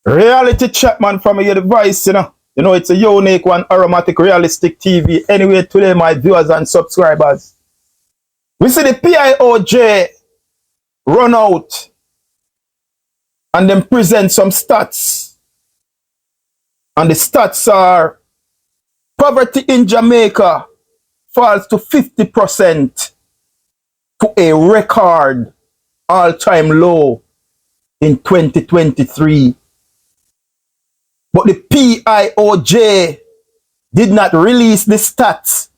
Reality chat, man, from your device, you know. You know, it's a unique one, aromatic, realistic TV. Anyway, today, my viewers and subscribers, we see the Pioj run out and then present some stats. And the stats are poverty in Jamaica falls to 50% to a record all-time low in 2023. But the Pioj did not release the stats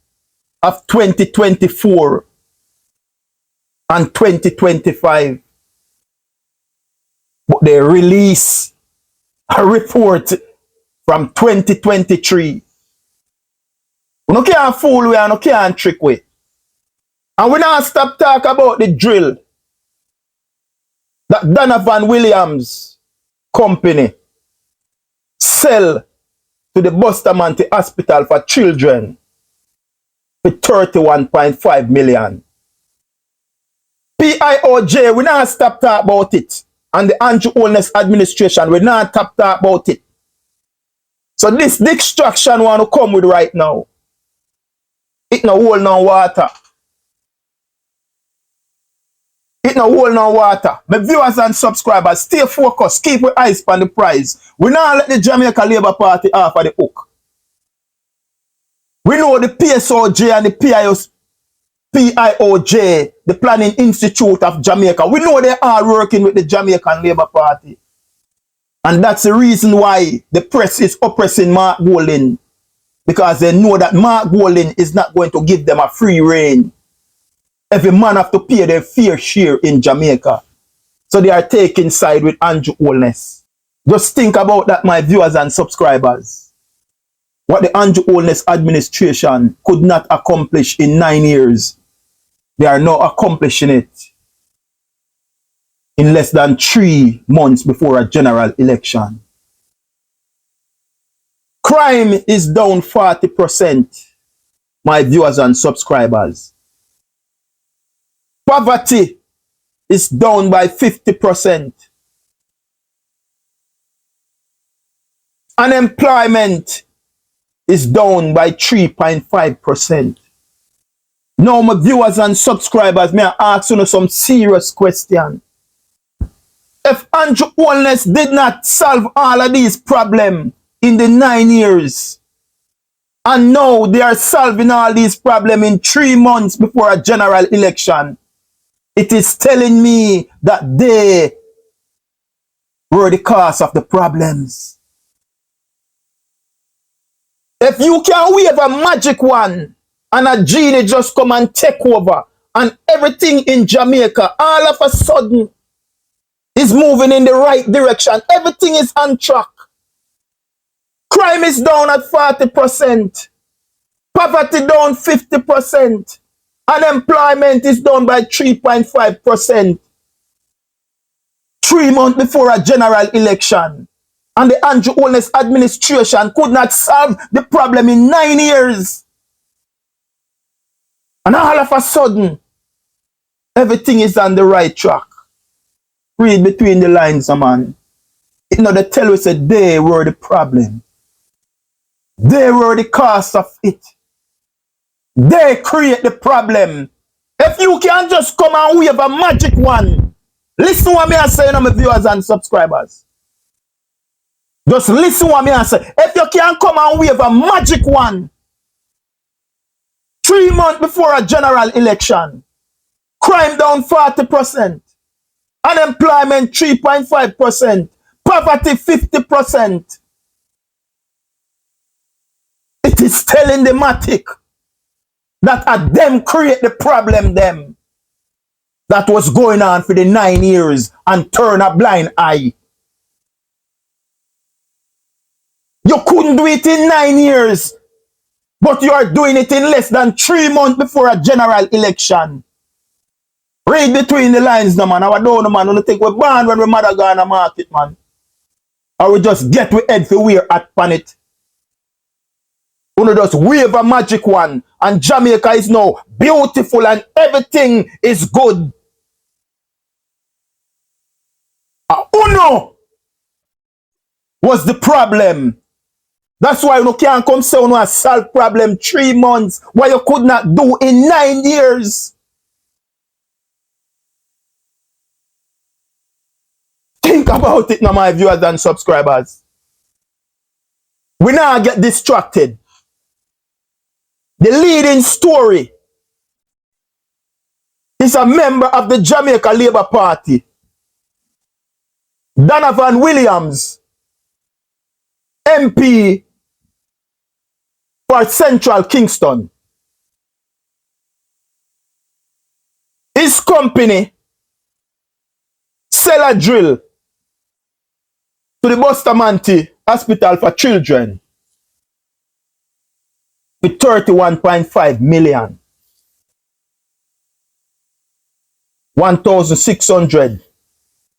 of 2024 and 2025. But they release a report from 2023. We can't fool we and we can't trick we. And we not stop talk about the drill that Donovan Williams company sell to the Bustamante Hospital for children for 31.5 million. Pioj, we not stop talk about it. And the Holness administration, we not stop talk about it. So this distraction want to come with right now. It no hold no water. It no hold no water. My viewers and subscribers, stay focused. Keep your eyes on the prize. We not let the Jamaica Labour Party off of the hook. We know the Psoj and the Pioj, the Planning Institute of Jamaica. We know they are working with the Jamaican Labour Party. And that's the reason why the press is oppressing Mark Golding. Because they know that Mark Golding is not going to give them a free reign. Every man have to pay their fair share in Jamaica. So they are taking side with Holness. Just think about that, my viewers and subscribers. What the Holness administration could not accomplish in 9 years, they are now accomplishing it in less than 3 months before a general election. Crime is down 40%, my viewers and subscribers. Poverty is down by 50%. Unemployment is down by 3.5%. Now, my viewers and subscribers, may I ask you some serious questions. If Holness did not solve all of these problems in the 9 years, and now they are solving all these problems in 3 months before a general election, it is telling me that they were the cause of the problems. If you can wave a magic wand and a genie just come and take over and everything in Jamaica all of a sudden is moving in the right direction, everything is on track. Crime is down at 40%. Poverty down 50%. Unemployment is down by 3.5%. 3 months before a general election. And the Holness administration could not solve the problem in 9 years. And all of a sudden, everything is on the right track. Read between the lines, man. You know, they tell us that they were the problem. They were the cause of it. They create the problem. If you can just come and wave a magic wand, listen what me I say, my viewers and subscribers. Just listen what me I say. If you can come and wave a magic wand, 3 months before a general election, crime down 40%, unemployment 3.5%, poverty 50%. It is telling the matic that at them create the problem them that was going on for the 9 years and turn a blind eye. You couldn't do it in 9 years, but you are doing it in less than 3 months before a general election. Read between the lines, no man. I don't know, man. We think we're born when we mother go on the market, man. Or we just get we head for wear at planet. We just wave a magic one and Jamaica is now beautiful and everything is good. Uno was the problem. That's why you can't come say you solve problem 3 months, what you could not do in 9 years. Think about it now, my viewers and subscribers. We now get distracted. The leading story is a member of the Jamaica Labour Party, Donovan Williams, MP for Central Kingston. His company sell a drill to the Bustamante Hospital for Children with 31.5 million. 1,600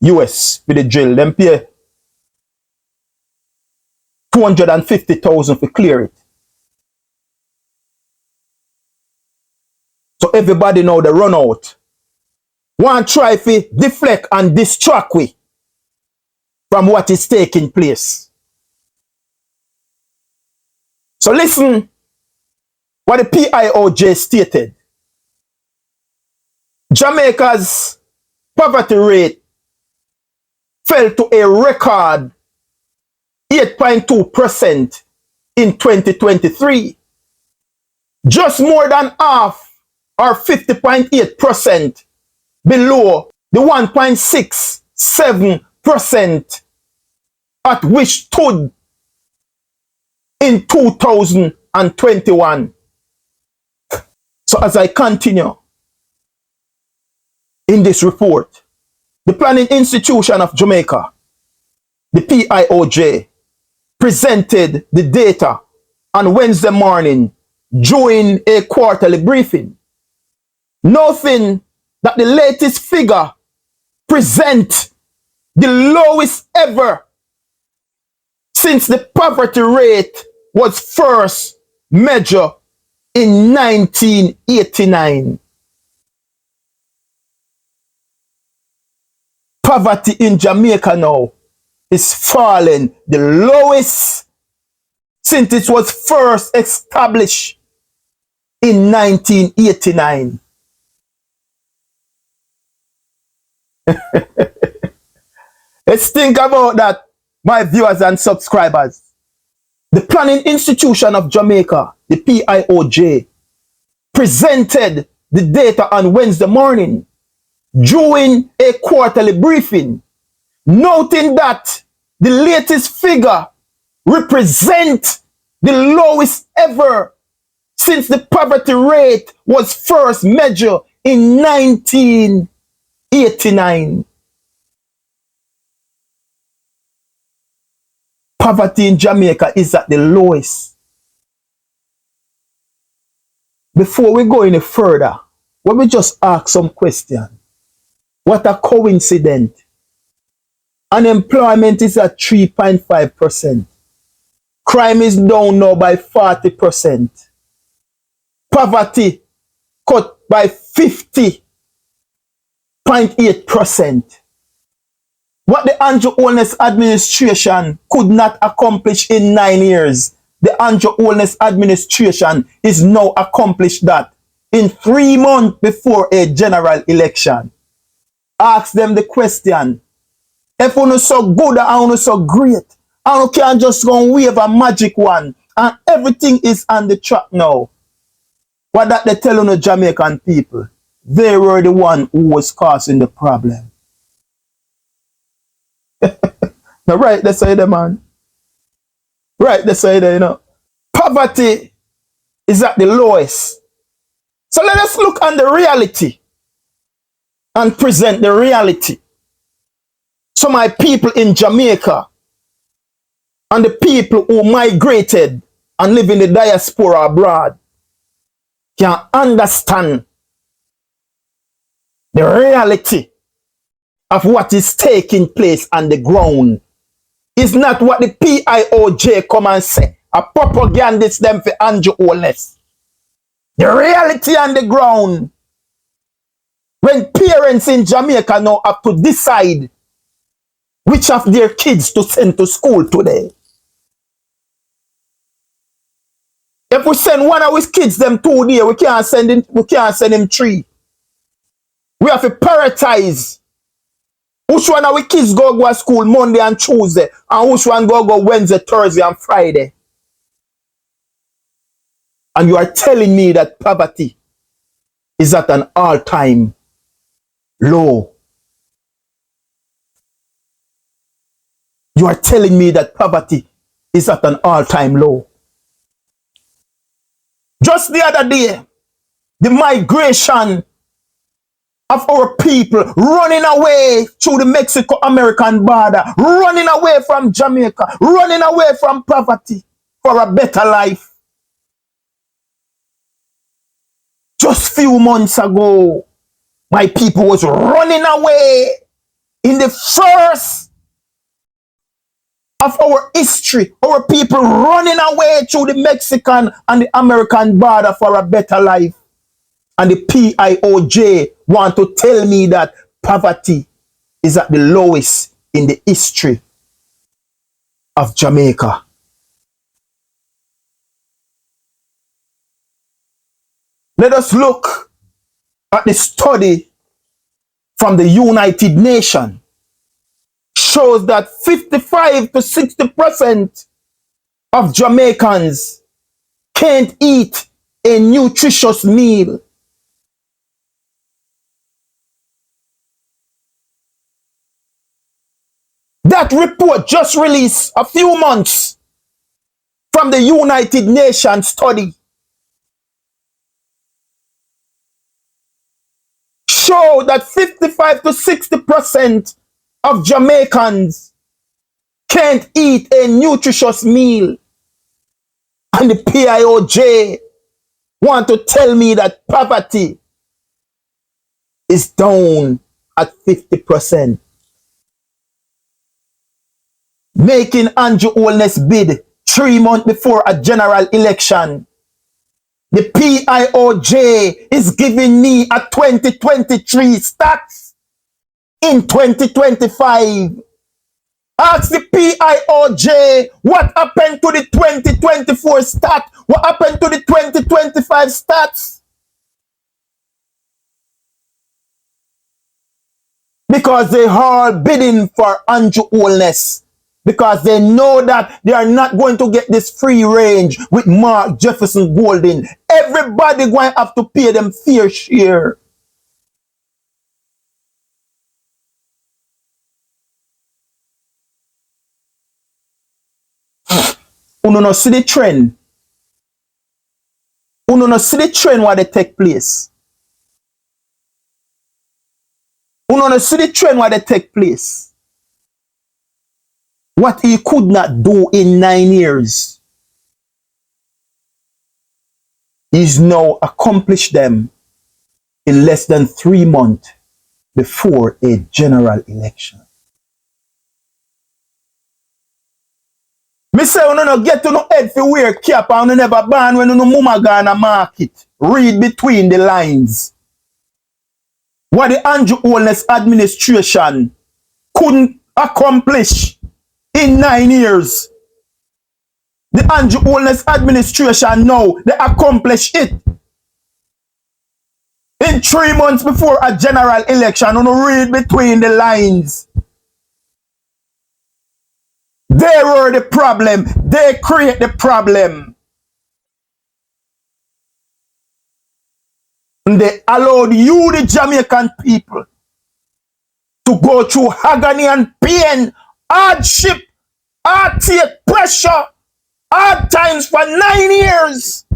US for the drill. Them pay 250,000 to clear it. So everybody know the run out. One try to deflect and distract we from what is taking place. So listen what the Pioj stated. Jamaica's poverty rate fell to a record 8.2% in 2023. Just more than half, or 50.8%, below the 1.67% at which stood in 2021. So as I continue in this report, the Planning Institution of Jamaica, the Pioj, presented the data on Wednesday morning during a quarterly briefing, noting that the latest figure present the lowest ever since the poverty rate was first measured in 1989. Poverty in Jamaica now is falling the lowest since it was first established in 1989. Let's think about that, my viewers and subscribers. The Planning Institution of Jamaica, the Pioj, presented the data on Wednesday morning during a quarterly briefing, noting that the latest figure represents the lowest ever since the poverty rate was first measured in 1989. Poverty in Jamaica is at the lowest. Before we go any further, let me just ask some questions. What a coincidence. Unemployment is at 3.5%. Crime is down now by 40%. Poverty cut by 50.8%. What the Holness administration could not accomplish in 9 years, the Holness administration is now accomplished that in 3 months before a general election. Ask them the question, if you so good and you so great, and you can just go and wave a magic one, and everything is on the track now. What that they tell the Jamaican people? They were the one who was causing the problem. Now right, that's how man. Right, that's how you know. Poverty is at the lowest. So let us look on the reality and present the reality. So my people in Jamaica and the people who migrated and live in the diaspora abroad can understand the reality of what is taking place on the ground. It's not what the Pioj come and say. A propagandist them for Holness. The reality on the ground. When parents in Jamaica now have to decide which of their kids to send to school today. If we send one of his kids them 2 days, we can't send him 3. We have to prioritize which one of our kids go to school Monday and Tuesday, and which one go Wednesday, Thursday, and Friday. And you are telling me that poverty is at an all-time low. You are telling me that poverty is at an all-time low. Just the other day, the migration of our people running away through the Mexico-American border, running away from Jamaica, running away from poverty for a better life. Just few months ago, my people was running away in the first of our history. Our people running away through the Mexican and the American border for a better life. And the Pioj want to tell me that poverty is at the lowest in the history of Jamaica. Let us look at the study from the United Nations. Shows that 55 to 60% of Jamaicans can't eat a nutritious meal. That report just released a few months from the United Nations study show that 55 to 60% of Jamaicans can't eat a nutritious meal. And the Pioj want to tell me that poverty is down at 50%. Making Andrew Holness bid 3 months before a general election. The Pioj is giving me a 2023 stats in 2025. Ask the Pioj what happened to the 2024 stat? What happened to the 2025 stats? Because they are bidding for Andrew Holness. Because they know that they are not going to get this free range with Mark Jefferson Golden. Everybody going to have to pay them fair share. Uno no see the trend. Uno no see the trend where they take place. Uno no see the trend where they take place. What he could not do in 9 years, he's now accomplished them in less than 3 months before a general election. Me say you no get to no head for wear cap and you never ban when you no mama gonna market. Read between the lines. What the Andrew Holness administration couldn't accomplish in 9 years. The Andrew Holness administration now, they accomplish it. In 3 months before a general election, you read between the lines. They were the problem. They create the problem. And they allowed you, the Jamaican people, to go through agony and pain, hardship, heartache, pressure, hard times for 9 years.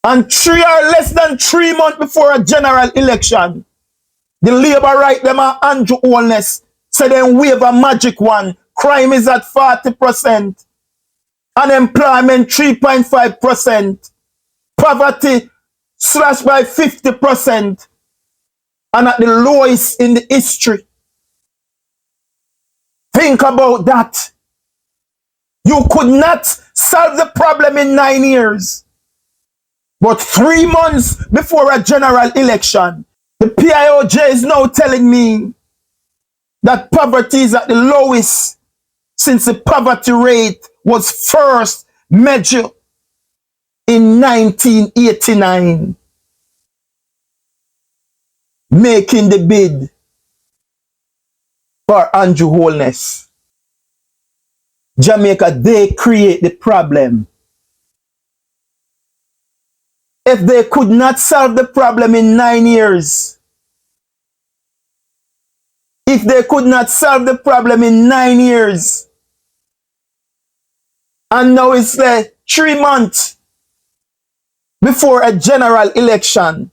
And less than 3 months before a general election, the labor right them and Andrew Holness say them wave a magic one. Crime is at 40%. Unemployment 3.5%. Poverty slashed by 50%. And at the lowest in the history. Think about that. You could not solve the problem in 9 years. But 3 months before a general election, The PIOJ is now telling me that poverty is at the lowest since the poverty rate was first measured in 1989, making the bid for Andrew Holness. Jamaica, they create the problem. If they could not solve the problem in 9 years, if they could not solve the problem in 9 years, and now it's like 3 months before a general election,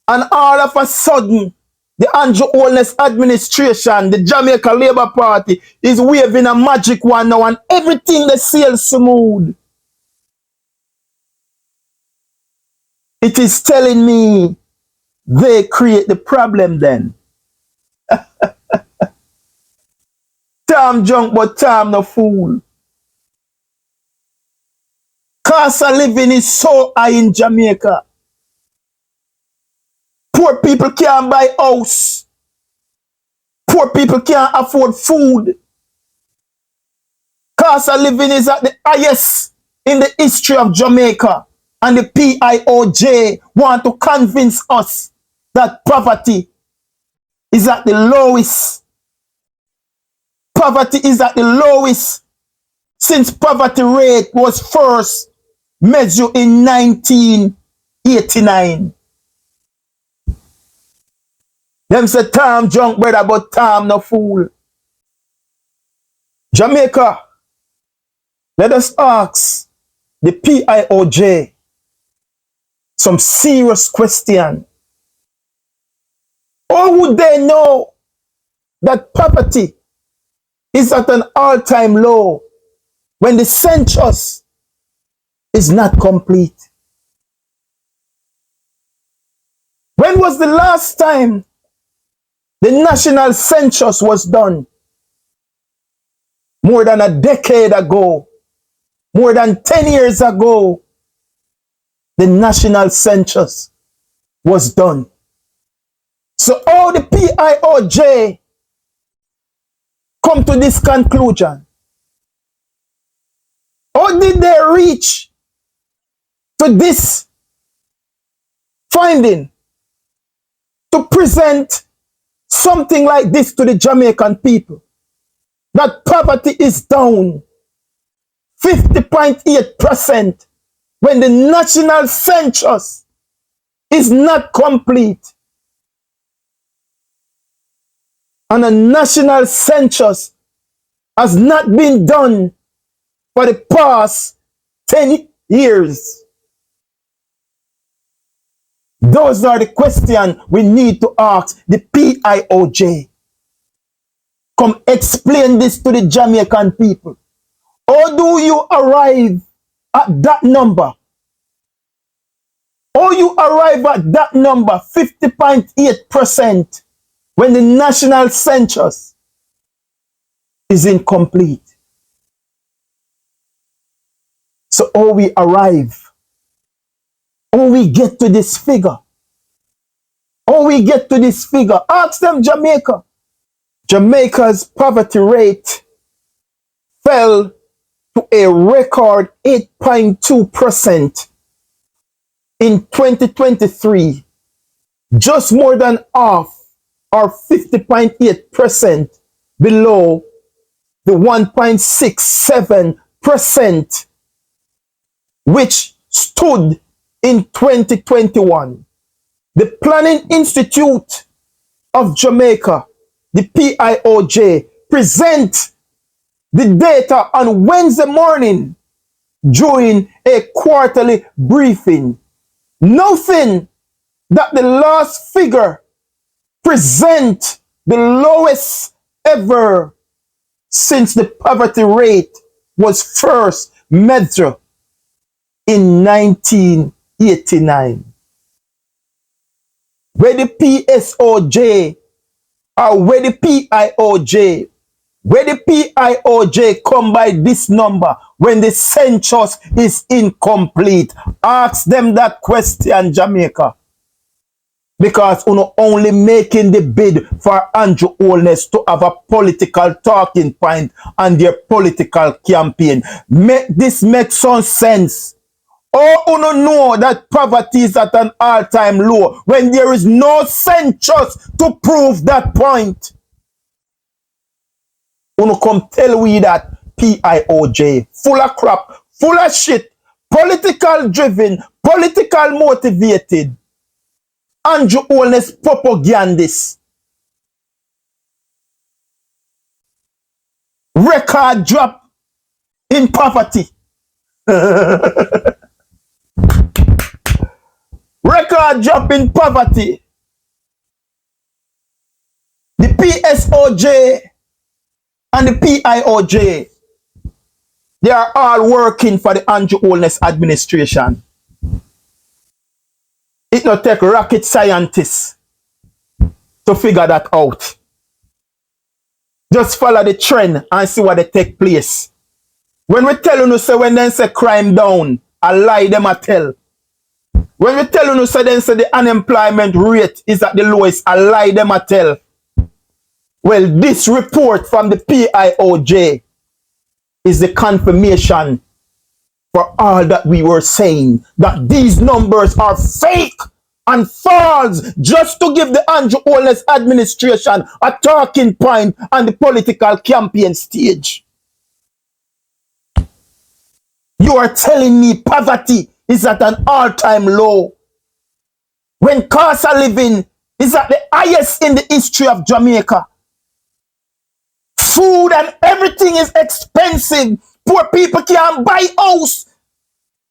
and all of a sudden, the Andrew Holness administration, the Jamaica Labour Party, is waving a magic wand now and everything they sails smooth. It is telling me they create the problem then. Tom drunk, but Tom no fool. Cost of living is so high in Jamaica. Poor people can't buy house. Poor people can't afford food. Cost of living is at the highest in the history of Jamaica. And the PIOJ want to convince us that poverty is at the lowest. Poverty is at the lowest since poverty rate was first measured in 1989. Them say Tom drunk brother, but Tom no fool. Jamaica, let us ask the PIOJ some serious question. How would they know that poverty is at an all-time low when the census is not complete? When was the last time the national census was done? More than a decade ago, more than 10 years ago, the national census was done. So how the PIOJ come to this conclusion? How did they reach to this finding to present something like this to the Jamaican people? That poverty is down 50.8% when the national census is not complete. And a national census has not been done for the past 10 years. Those are the questions we need to ask the PIOJ. Come explain this to the Jamaican people. How do you arrive at that number? How you arrive at that number, 50.8%, when the national census is incomplete? So how we arrive? How we get to this figure? How we get to this figure? Ask them, Jamaica. Jamaica's poverty rate fell to a record 8.2% in 2023, just more than half, or 50.8% below the 1.67% which stood in 2021. The Planning Institute of Jamaica, the PIOJ, present the data on Wednesday morning during a quarterly briefing, noting that the last figure present the lowest ever since the poverty rate was first measured in 1989. Where the PSOJ or where the PIOJ, where the PIOJ come by this number when the census is incomplete? Ask them that question, Jamaica. Because uno only making the bid for Andrew Holness to have a political talking point on their political campaign. This makes some sense. Oh, uno know that poverty is at an all-time low when there is no census to prove that point. Uno come tell we that Pioj, full of crap, full of shit, political driven, political motivated, Andrew Holness propagandist. Record drop in poverty. Record drop in poverty. The PSOJ and the Pioj, they are all working for the Andrew Holness administration. It not take rocket scientists to figure that out. Just follow the trend and see what they take place. When we tell you, say when they say crime down, a lie them a tell. When we tell you, say then say the unemployment rate is at the lowest, a lie them a tell. Well, this report from the Pioj is the confirmation for all that we were saying, that these numbers are fake and false, just to give the Andrew Holness administration a talking point on the political campaign stage. You are telling me poverty is at an all-time low when cost of living is at the highest in the history of Jamaica. Food and everything is expensive. Poor people can't buy house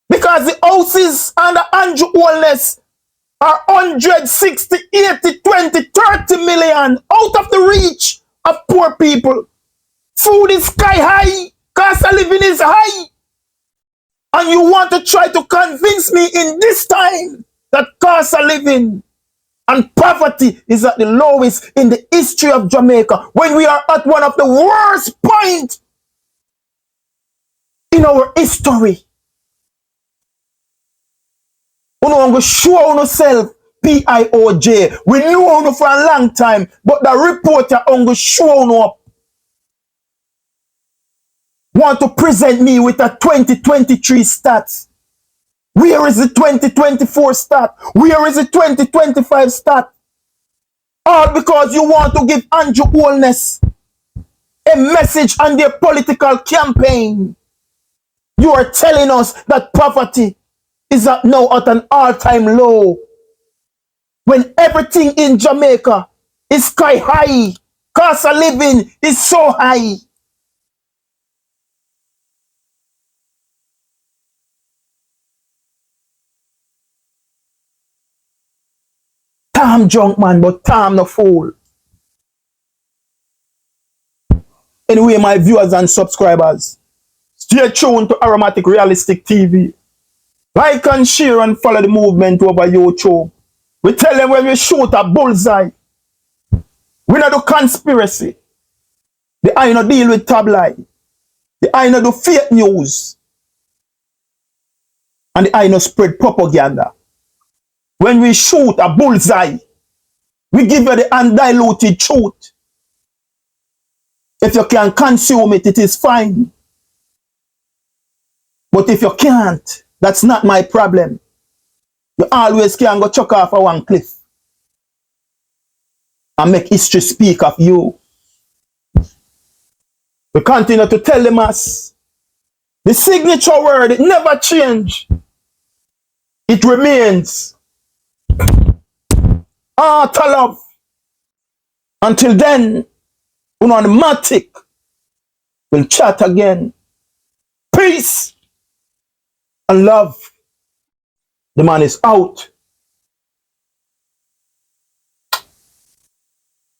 because the houses under Andrew Holness are 160, 80, 20, 30 million out of the reach of poor people. Food is sky high. Cost of living is high. And you want to try to convince me in this time that cost of living and poverty is at the lowest in the history of Jamaica, when we are at one of the worst points in our history. You know, I'm going to show yourself, Pioj. We know you for a long time, but the reporter I'm going to show you up. Want to present me with a 2023 stats. Where is the 2024 stat? Where is the 2025 stat? All because you want to give Andrew Holness a message on their political campaign. You are telling us that poverty is now at an all-time low, when everything in Jamaica is sky high. Cost of living is so high. Tom drunk man, but Tom no fool. Anyway, my viewers and subscribers, stay tuned to Aromatic Realistic TV. Like and share and follow the movement over YouTube. We tell them when we shoot a bullseye, we not do conspiracy. The I not deal with tabloid. The I not do fake news. And the I not spread propaganda. When we shoot a bullseye, we give you the undiluted truth. If you can consume it, it is fine. But if you can't, that's not my problem. You always can go chuck off of one cliff and make history speak of you. We continue to tell the mass, the signature word, it never change. It remains. Art of love. Until then, Matic will chat again. Peace and love. The man is out.